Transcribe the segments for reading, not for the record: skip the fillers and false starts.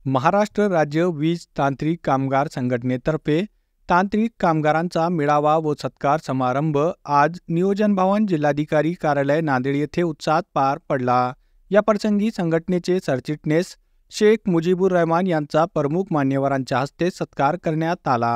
महाराष्ट्र राज्य वीज तांत्रिक कामगार संघटनेतर्फे तांत्रिक कामगारांचा मेळावा व सत्कार समारंभ आज नियोजन भवन जिल्हाधिकारी कार्यालय नांदेड येथे उत्साहात पार पडला। या प्रसंगी संघटनेचे सरचिटणीस शेख मुजीबुर रहमान यांचा प्रमुख मान्यवरांच्या हस्ते सत्कार करण्यात आला।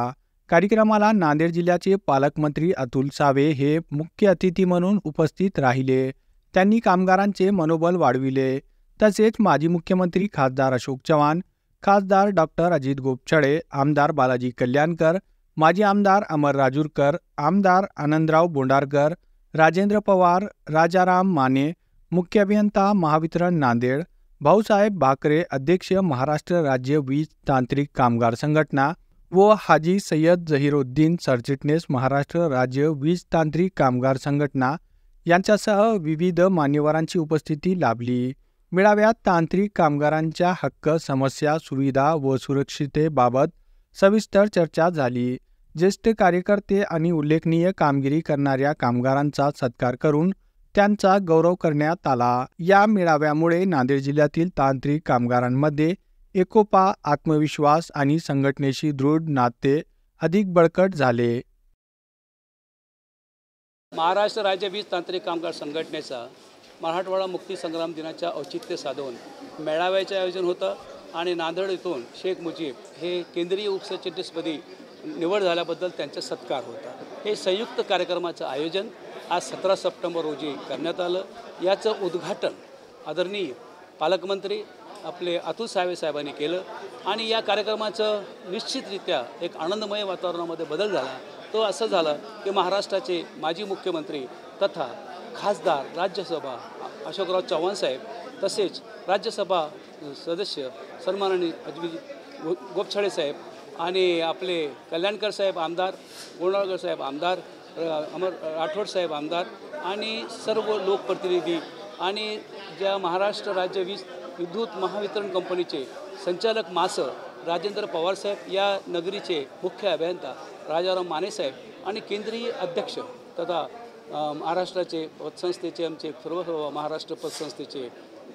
कार्यक्रमाला नांदेड जिल्ह्याचे पालकमंत्री अतुल सावे हे मुख्य अतिथी म्हणून उपस्थित राहिले। त्यांनी कामगारांचे मनोबल वाढविले। तसेच माजी मुख्यमंत्री खासदार अशोक चव्हाण, खासदार डॉक्टर अजित गोपछडे, आमदार बालाजी कल्याणकर, माजी आमदार अमर राजूरकर, आमदार आनंदराव बोंडारकर, राजेंद्र पवार, राजाराम माने, मुख्य अभियंता महावितरण नांदेड, भाऊसाहेब भाकरे अध्यक्ष महाराष्ट्र राज्य वीज तांत्रिक कामगार संघटना व हाजी सय्यद जहीरुद्दीन सरचिटणीस महाराष्ट्र राज्य वीज तांत्रिक कामगार संघटना यांच्यासह विविध मान्यवरांची उपस्थिती लाभली। मेळाव्यात तांत्रिक कामगारांच्या हक्क, समस्या, सुविधा व सुरक्षिततेबाबत सविस्तर चर्चा झाली। ज्येष्ठ कार्यकर्ते आणि उल्लेखनीय कामगिरी करणाऱ्या कामगारांचा सत्कार करून त्यांचा गौरव करण्यात आला। या मेळाव्यामुळे नांदेड जिल्ह्यातील तांत्रिक कामगारांमध्ये एकोपा, आत्मविश्वास आणि संघटनेशी दृढ नाते अधिक बळकट झाले। महाराष्ट्र राज्य वीज तांत्रिक कामगार संघटनेचा मराठवाडा मुक्ती संग्राम दिनाच्या औचित्य साधून मेळाव्याचे आयोजन होतं आणि नांदेड येथून शेख मुजीब हे केंद्रीय उपसरचिटणीसपदी निवड झाल्याबद्दल त्यांचा सत्कार होता। हे संयुक्त कार्यक्रमाचं आयोजन आज 17 सप्टेंबर रोजी करण्यात आलं। याचं उद्घाटन आदरणीय पालकमंत्री आपले अतुल सावे साहेबांनी केलं आणि या कार्यक्रमाचं निश्चितरित्या एक आनंदमय वातावरणामध्ये बदल झाला। तो असं झालं की महाराष्ट्राचे माजी मुख्यमंत्री तथा खासदार राज्यसभा अशोकराव चव्हाण साहेब, तसेच राज्यसभा सदस्य सन्माननीय अजित गोपछडे साहेब आणि आपले कल्याणकर साहेब आमदार, बोंडारकर साहेब आमदार, अमर राठोड साहेब आमदार आणि सर्व लोकप्रतिनिधी आणि ज्या महाराष्ट्र राज्य वीज विद्युत महावितरण कंपनीचे संचालक मासं राजेंद्र पवार साहेब, या नगरीचे मुख्य अभियंता राजाराम माने साहेब आणि केंद्रीय अध्यक्ष तथा महाराष्ट्राचे पतसंस्थेचे आमचे सर्व महाराष्ट्र पतसंस्थेचे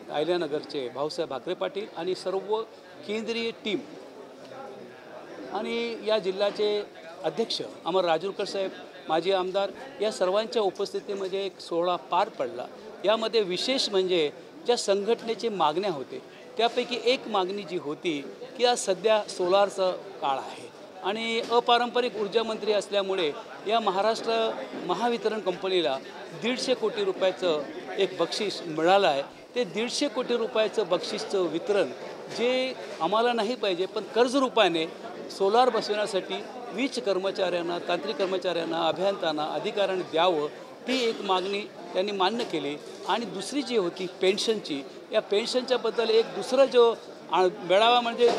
अहिल्यानगरचे भाऊसाहेब भाकरे पाटील आणि सर्व केंद्रीय टीम आणि या जिल्ह्याचे अध्यक्ष अमर राजूरकर साहेब, माजी आमदार, या सर्वांच्या उपस्थितीमध्ये एक सोहळा पार पडला। यामध्ये विशेष म्हणजे ज्या संघटनेचे मागण्या होते त्यापैकी एक मागणी जी होती की आज सध्या सोलारचा काळ आहे आणि अपारंपरिक ऊर्जा मंत्री असल्यामुळे या महाराष्ट्र महावितरण कंपनीला 150 कोटी रुपयाचं एक बक्षीस मिळालं आहे। ते 150 कोटी रुपयाचं बक्षीसचं वितरण जे आम्हाला नाही पाहिजे, पण कर्ज रूपाने सोलार बसवण्यासाठी वीज कर्मचाऱ्यांना, तांत्रिक कर्मचाऱ्यांना, अभियंत्यांना, अधिकाऱ्यांना द्यावं, ती एक मागणी त्यांनी मान्य केली। आणि दुसरी जी होती पेन्शनची, या पेन्शनच्याबद्दल एक दुसरं जो मेळावा म्हणजे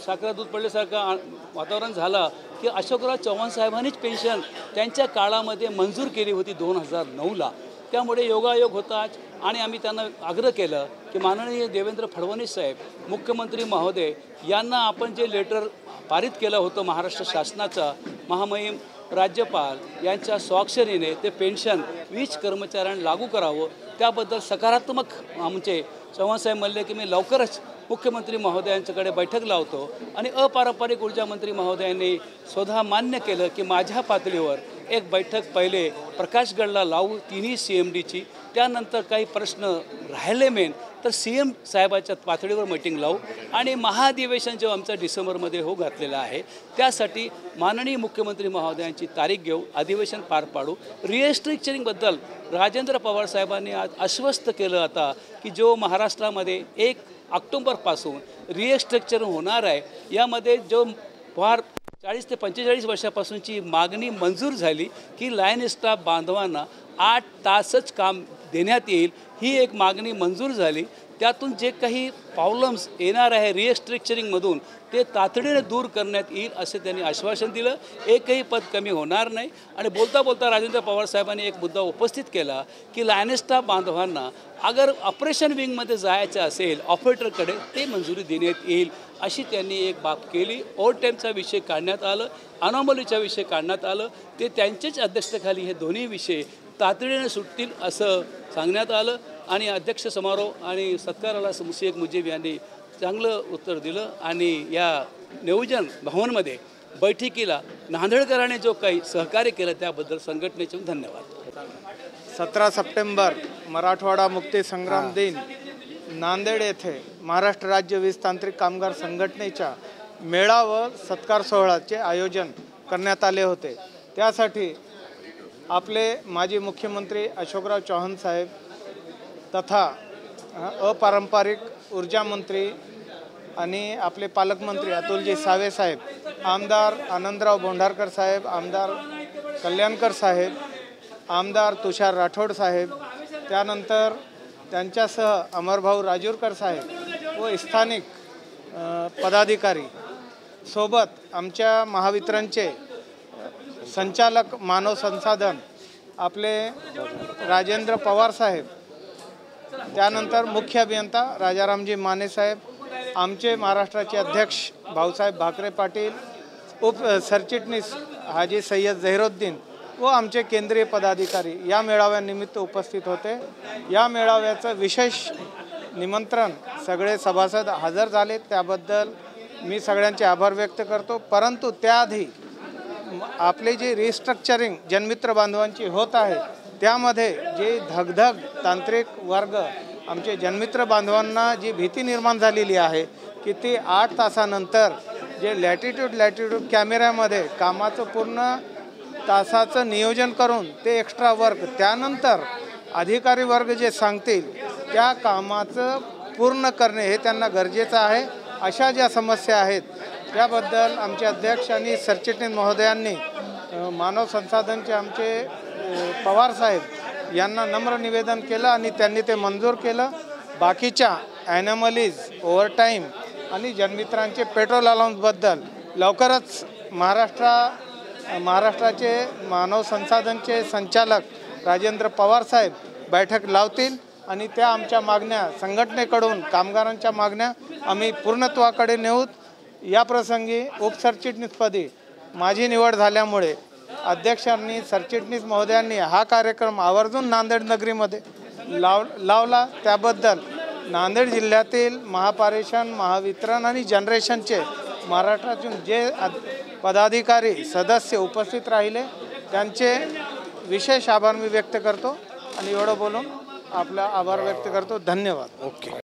साखर दूध पडल्यासारखं वातावरण झालं की अशोकराव चव्हाण साहेबांनीच पेन्शन त्यांच्या काळामध्ये मंजूर केली होती 2009ला। त्यामुळे योगायोग होता आणि आम्ही त्यांना आग्रह केलं की माननीय देवेंद्र फडणवीस साहेब मुख्यमंत्री महोदय यांना आपण जे लेटर पारित केलं होतं महाराष्ट्र शासनाचा, महामहिम राज्यपाल यांच्या स्वाक्षरीने ते पेन्शन वीज कर्मचाऱ्यांना लागू करावं, त्याबद्दल सकारात्मक आमचे चव्हाणसाहेब म्हणले की मी लवकरच मुख्यमंत्री महोदयांच्याकडे बैठक लावतो आणि अपारंपरिक ऊर्जा मंत्री महोदयांनी स्वतः मान्य केलं की माझ्या पातळीवर एक बैठक पहिले प्रकाशगडला लावू, तिन्ही CMDची, त्यानंतर काही प्रश्न राहिले मेन तर CM साहेबाच्या पातळीवर मीटिंग लावू आणि महाधिवेशन जो आमचं डिसेंबरमध्ये हो घातलेलं आहे त्यासाठी माननीय मुख्यमंत्री महोदयांची तारीख घेऊ, अधिवेशन पार पाडू। रिएस्ट्रक्चरिंगबद्दल राजेंद्र पवार साहेबांनी आज आश्वस्त केलं आता की जो महाराष्ट्रामध्ये 1 ऑक्टोबरपासून रिएस्ट्रक्चर होणार आहे, यामध्ये जो फार 40 ते 45 वर्षापासूनची मागणी मंजूर झाली की लाईन स्टाफ बांधवांना 8 तासच काम देण्यात येईल, ही एक मागणी मंजूर झाली। त्यातून जे काही प्रॉब्लेम्स येणार आहे रिएस्ट्रक्चरिंगमधून ते तातडीने दूर करण्यात येईल असे त्यांनी आश्वासन दिलं। एकही पद कमी होणार नाही आणि बोलता बोलता राजेंद्र पवार साहेबांनी एक मुद्दा उपस्थित केला की लाईन स्टाफ बांधवांना अगर ऑपरेशन विंगमध्ये जायचं असेल ऑपरेटरकडे ते मंजुरी देण्यात येईल अशी त्यांनी एक बाब केली। ओव्हरटाईमचा विषय काढण्यात आलं, अनॉमलीचा विषय काढण्यात आलं, ते त्यांच्याच अध्यक्षतेखाली हे दोन्ही विषय तातडीने सुटतील असं सांगण्यात आलं आणि अध्यक्ष समारोह आणि सत्काराला शेख मुजीब यांनी चांगलं उत्तर दिलं आणि या नियोजन भवनमध्ये बैठकीला नांदेडकरांनी जो काही सहकार्य केलं त्याबद्दल संघटनेचे धन्यवाद. 17 सप्टेंबर मराठवाडा मुक्ती संग्राम दिन नांदेड येथे महाराष्ट्र राज्य वीज तांत्रिक कामगार संघटनेच्या मेळा व सत्कार सोहळ्याचे आयोजन करण्यात आले होते. त्यासाठी आपले माजी मुख्यमंत्री अशोकराव चव्हाण साहेब तथा अपारंपरिक ऊर्जा मंत्री आणि आपले पालकमंत्री अतुलजी सावे साहेब, आमदार आनंदराव बोंढारकर साहेब, आमदार कल्याणकर साहेब, आमदार तुषार राठोड साहेब, त्यानंतर त्यांच्यासह अमरभाऊ राजूरकर साहेब व स्थानिक पदाधिकारी सोबत आमच्या महावितरणचे संचालक मानव संसाधन आपले राजेंद्र पवार साहेब, त्यानंतर मुख्य अभियंता राजारामजी माने साहेब, आमचे महाराष्ट्राचे अध्यक्ष भाऊसाहेब भाकरे पाटील, उप सरचिटणीस हाजी सय्यद झहिरुद्दीन व आमचे केंद्रीय पदाधिकारी या मेळाव्यानिमित्त उपस्थित होते. या मेळाव्याचं विशेष निमंत्रण सगळे सभासद हजर झाले, त्याबद्दल मी सगळ्यांचे आभार व्यक्त करतो. परंतु त्याआधी आपले जे रिस्ट्रक्चरिंग जनमित्र बांधवांची होत आहे त्यामध्ये जे धगधग तांत्रिक वर्ग आमचे जनमित्र बांधवांना जी भीती निर्माण झालेली आहे की ते 8 तासानंतर जे लॅटिट्यूड कॅमेऱ्यामध्ये कामाचं पूर्ण तासाचं नियोजन करून ते एक्स्ट्रा वर्क त्यानंतर अधिकारी वर्ग जे सांगतील त्या कामाचं पूर्ण करणे हे त्यांना गरजेचं आहे. अशा ज्या समस्या आहेत त्याबद्दल आमचे अध्यक्ष आणि सरचिटणीस महोदयांनी मानव संसाधनचे आमचे पवार साहेब यांना नम्र निवेदन केलं आणि त्यांनी ते मंजूर केलं. बाकीच्या ॲनॅमलीज, ओव्हरटाईम आणि जनमित्रांचे पेट्रोल अलाउन्सबद्दल लवकरच महाराष्ट्राचे मानव संसाधनचे संचालक राजेंद्र पवार साहेब बैठक लावतील आणि त्या आमच्या मागण्या संघटनेकडून कामगारांच्या मागण्या आम्ही पूर्णत्वाकडे नेऊत. या प्रसंगी उपसरचिटणीसपदी माझी निवड झाल्यामुळे अध्यक्षांनी सरचिटणीस महोदयांनी हा कार्यक्रम आवर्जून नांदेड नगरीमध्ये लावला. त्याबद्दल नांदेड जिल्ह्यातील महापारेषण, महावितरण आणि जनरेशनचे महाराष्ट्रातून जे पदाधिकारी सदस्य उपस्थित राहिले त्यांचे विशेष आभार मी व्यक्त करतो आणि एवढं बोलून आपला आभार व्यक्त करतो. धन्यवाद. ओके.